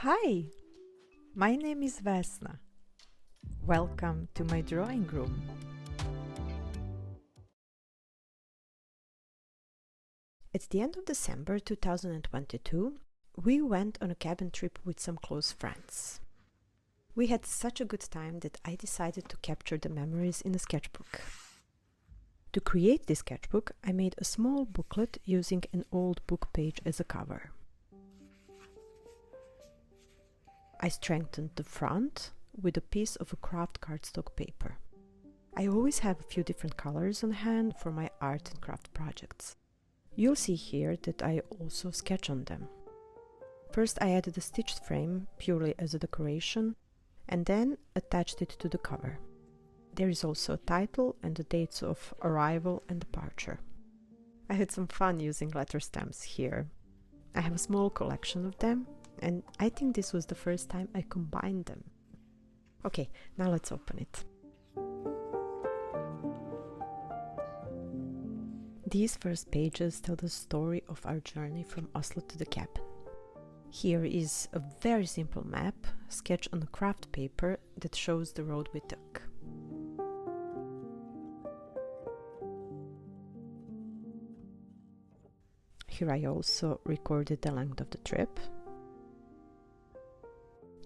Hi, my name is Vesna. Welcome to my drawing room. At the end of December 2022, we went on a cabin trip with some close friends. We had such a good time that I decided to capture the memories in a sketchbook. To create this sketchbook, I made a small booklet using an old book page as a cover. I strengthened the front with a piece of a craft cardstock paper. I always have a few different colors on hand for my art and craft projects. You'll see here that I also sketch on them. First I added a stitched frame purely as a decoration and then attached it to the cover. There is also a title and the dates of arrival and departure. I had some fun using letter stamps here. I have a small collection of them and I think this was the first time I combined them. Okay, now let's open it. These first pages tell the story of our journey from Oslo to the cabin. Here is a very simple map sketched on a craft paper that shows the road we took. Here I also recorded the length of the trip.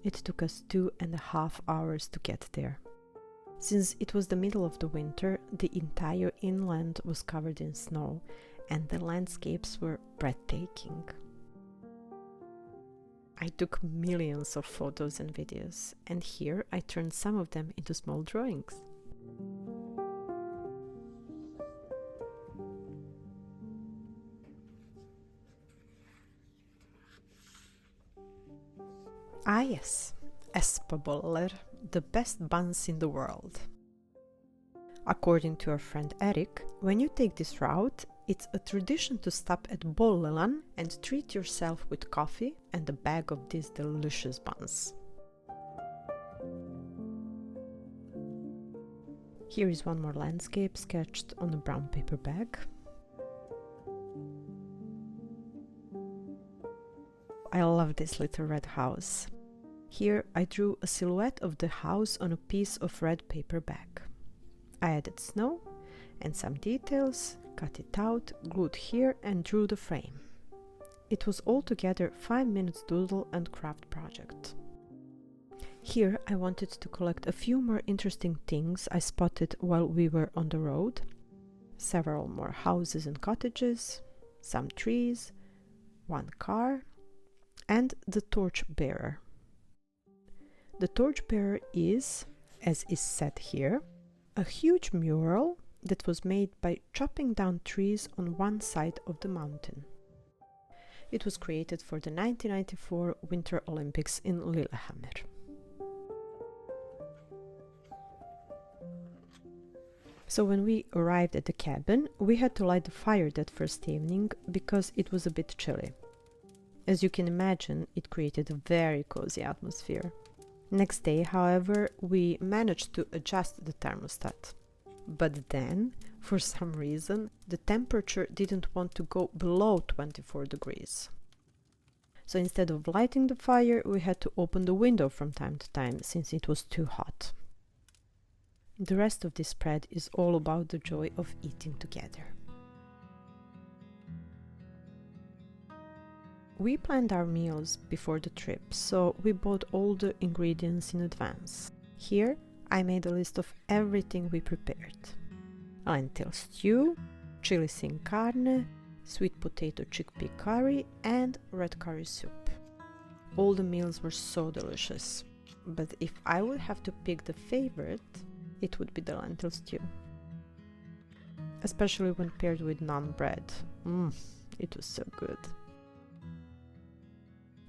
It took us 2.5 hours to get there. Since it was the middle of the winter, the entire inland was covered in snow and the landscapes were breathtaking. I took millions of photos and videos, and here I turned some of them into small drawings. Ah yes, Espeboller, the best buns in the world. According to our friend Eric, when you take this route, it's a tradition to stop at Bolleland and treat yourself with coffee and a bag of these delicious buns. Here is one more landscape sketched on a brown paper bag. I love this little red house. Here I drew a silhouette of the house on a piece of red paper bag. I added snow and some details, cut it out, glued here and drew the frame. It was altogether 5 minutes doodle and craft project. Here I wanted to collect a few more interesting things I spotted while we were on the road. Several more houses and cottages, some trees, one car, and the torchbearer. The torchbearer is, as is said here, a huge mural that was made by chopping down trees on one side of the mountain. It was created for the 1994 Winter Olympics in Lillehammer. So when we arrived at the cabin, we had to light the fire that first evening because it was a bit chilly. As you can imagine, it created a very cozy atmosphere. Next day, however, we managed to adjust the thermostat. But then, for some reason, the temperature didn't want to go below 24 degrees. So instead of lighting the fire, we had to open the window from time to time since it was too hot. The rest of this spread is all about the joy of eating together. We planned our meals before the trip, so we bought all the ingredients in advance. Here, I made a list of everything we prepared. Lentil stew, chili sin carne, sweet potato chickpea curry, and red curry soup. All the meals were so delicious, but if I would have to pick the favorite, it would be the lentil stew. Especially when paired with naan bread. It was so good.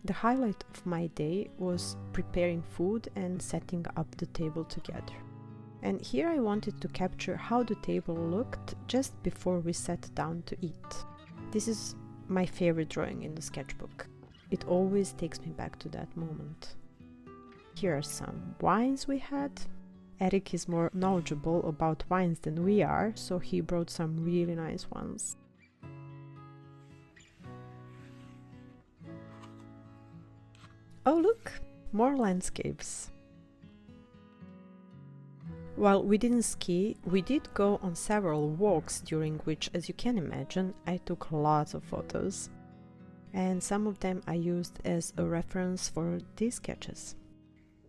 The highlight of my day was preparing food and setting up the table together. And here I wanted to capture how the table looked just before we sat down to eat. This is my favorite drawing in the sketchbook. It always takes me back to that moment. Here are some wines we had. Eric is more knowledgeable about wines than we are, so he brought some really nice ones. Oh look, more landscapes. While we didn't ski, we did go on several walks during which, as you can imagine, I took lots of photos. And some of them I used as a reference for these sketches.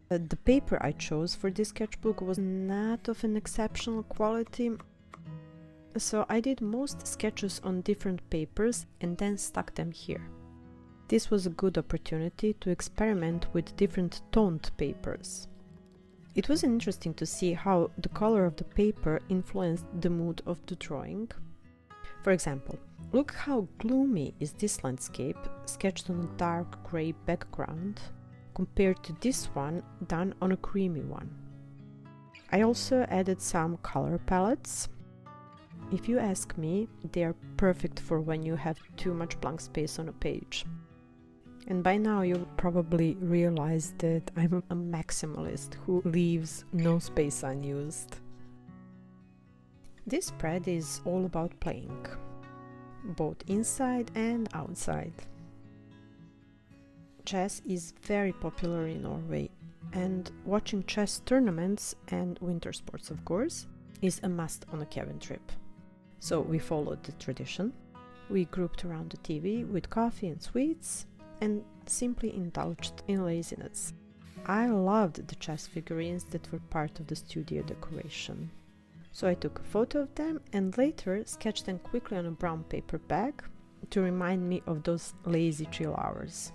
The paper I chose for this sketchbook was not of an exceptional quality, so I did most sketches on different papers and then stuck them here. This was a good opportunity to experiment with different toned papers. It was interesting to see how the color of the paper influenced the mood of the drawing. For example, look how gloomy is this landscape, sketched on a dark grey background, compared to this one done on a creamy one. I also added some color palettes. If you ask me, they are perfect for when you have too much blank space on a page. And by now you'll probably realize that I'm a maximalist who leaves no space unused. This spread is all about playing, both inside and outside. Chess is very popular in Norway, and watching chess tournaments and winter sports, of course, is a must on a cabin trip. So we followed the tradition. We grouped around the TV with coffee and sweets, and simply indulged in laziness. I loved the chess figurines that were part of the studio decoration. So I took a photo of them and later sketched them quickly on a brown paper bag to remind me of those lazy chill hours.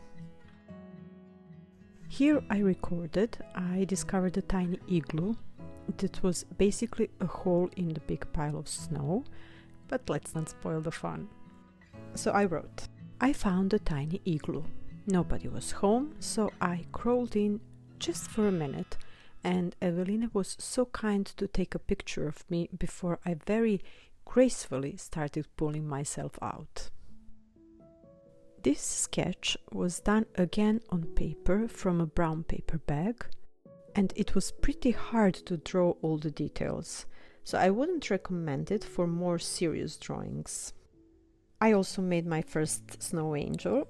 Here I discovered a tiny igloo that was basically a hole in the big pile of snow, but let's not spoil the fun. So I wrote, I found a tiny igloo. Nobody was home, so I crawled in just for a minute, and Evelina was so kind to take a picture of me before I very gracefully started pulling myself out. This sketch was done again on paper from a brown paper bag, and it was pretty hard to draw all the details, so I wouldn't recommend it for more serious drawings. I also made my first snow angel.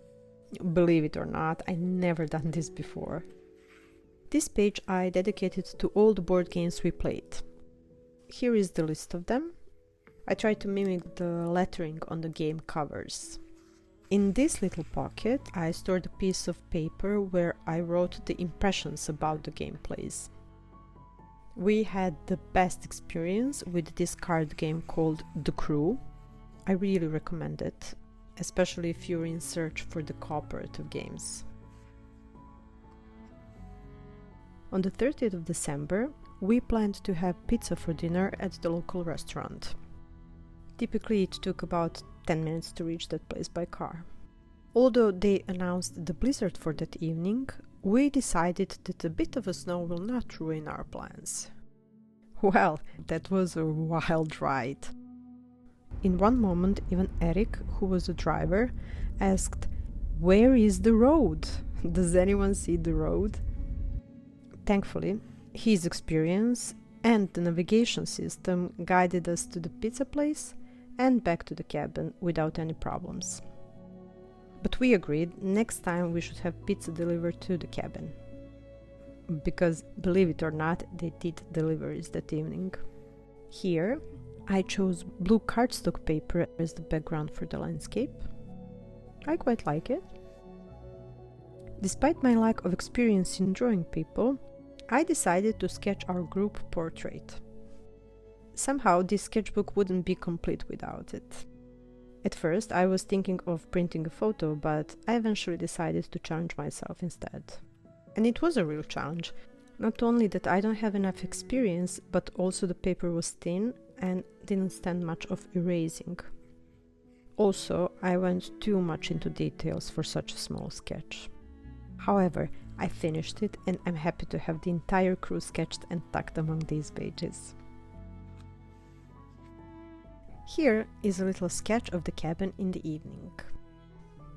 Believe it or not, I never done this before. This page I dedicated to all the board games we played. Here is the list of them. I tried to mimic the lettering on the game covers. In this little pocket I stored a piece of paper where I wrote the impressions about the gameplays. We had the best experience with this card game called The Crew. I really recommend it, especially if you're in search for the cooperative games. On the 30th of December, we planned to have pizza for dinner at the local restaurant. Typically it took about 10 minutes to reach that place by car. Although they announced the blizzard for that evening, we decided that a bit of a snow will not ruin our plans. Well, that was a wild ride. In one moment, even Eric, who was the driver, asked, "Where is the road? Does anyone see the road?" Thankfully, his experience and the navigation system guided us to the pizza place and back to the cabin without any problems. But we agreed next time we should have pizza delivered to the cabin. Because, believe it or not, they did deliveries that evening. Here, I chose blue cardstock paper as the background for the landscape. I quite like it. Despite my lack of experience in drawing people, I decided to sketch our group portrait. Somehow this sketchbook wouldn't be complete without it. At first I was thinking of printing a photo, but I eventually decided to challenge myself instead. And it was a real challenge. Not only that I don't have enough experience, but also the paper was thin and didn't stand much of erasing. Also, I went too much into details for such a small sketch. However, I finished it and I'm happy to have the entire crew sketched and tucked among these pages. Here is a little sketch of the cabin in the evening.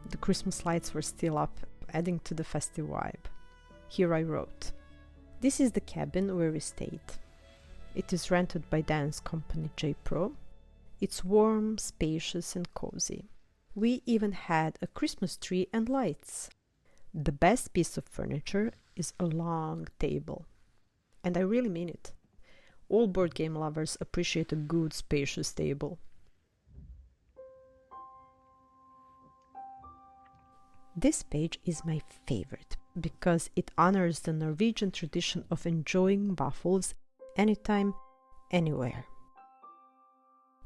The Christmas lights were still up, adding to the festive vibe. Here I wrote, "This is the cabin where we stayed. It is rented by dance company JPro. It's warm, spacious and cozy. We even had a Christmas tree and lights. The best piece of furniture is a long table. And I really mean it. All board game lovers appreciate a good, spacious table. This page is my favorite because it honors the Norwegian tradition of enjoying waffles anytime, anywhere.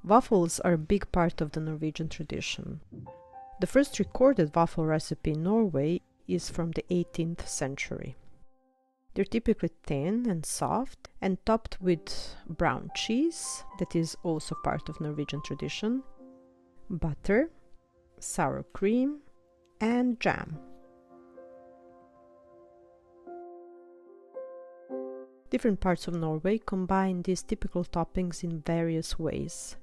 Waffles are a big part of the Norwegian tradition. The first recorded waffle recipe in Norway is from the 18th century. They're typically thin and soft and topped with brown cheese, that is also part of Norwegian tradition, butter, sour cream, and jam. Different parts of Norway combine these typical toppings in various ways.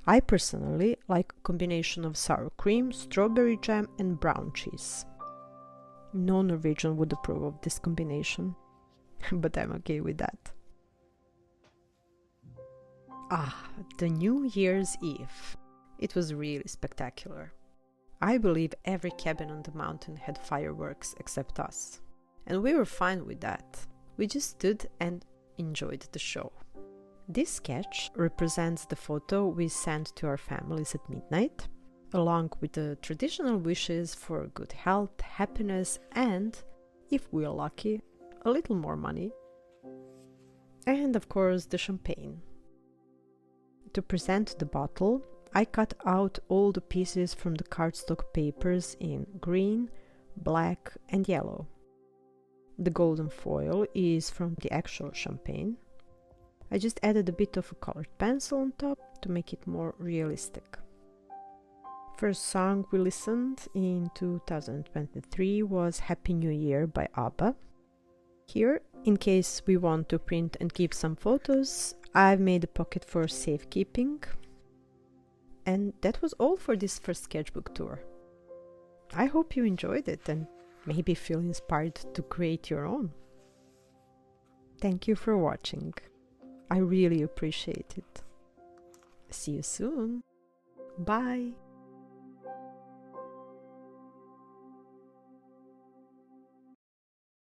I personally like a combination of sour cream, strawberry jam, and brown cheese. No Norwegian would approve of this combination, but I'm okay with that. The New Year's Eve. It was really spectacular. I believe every cabin on the mountain had fireworks except us. And we were fine with that. We just stood and enjoyed the show. This sketch represents the photo we sent to our families at midnight, along with the traditional wishes for good health, happiness, and, if we are lucky, a little more money. And of course the champagne. To present the bottle, I cut out all the pieces from the cardstock papers in green, black, and yellow. The golden foil is from the actual champagne. I just added a bit of a colored pencil on top to make it more realistic. First song we listened in 2023 was Happy New Year by ABBA. Here, in case we want to print and keep some photos, I've made a pocket for safekeeping. And that was all for this first sketchbook tour. I hope you enjoyed it and maybe feel inspired to create your own. Thank you for watching. I really appreciate it. See you soon. Bye.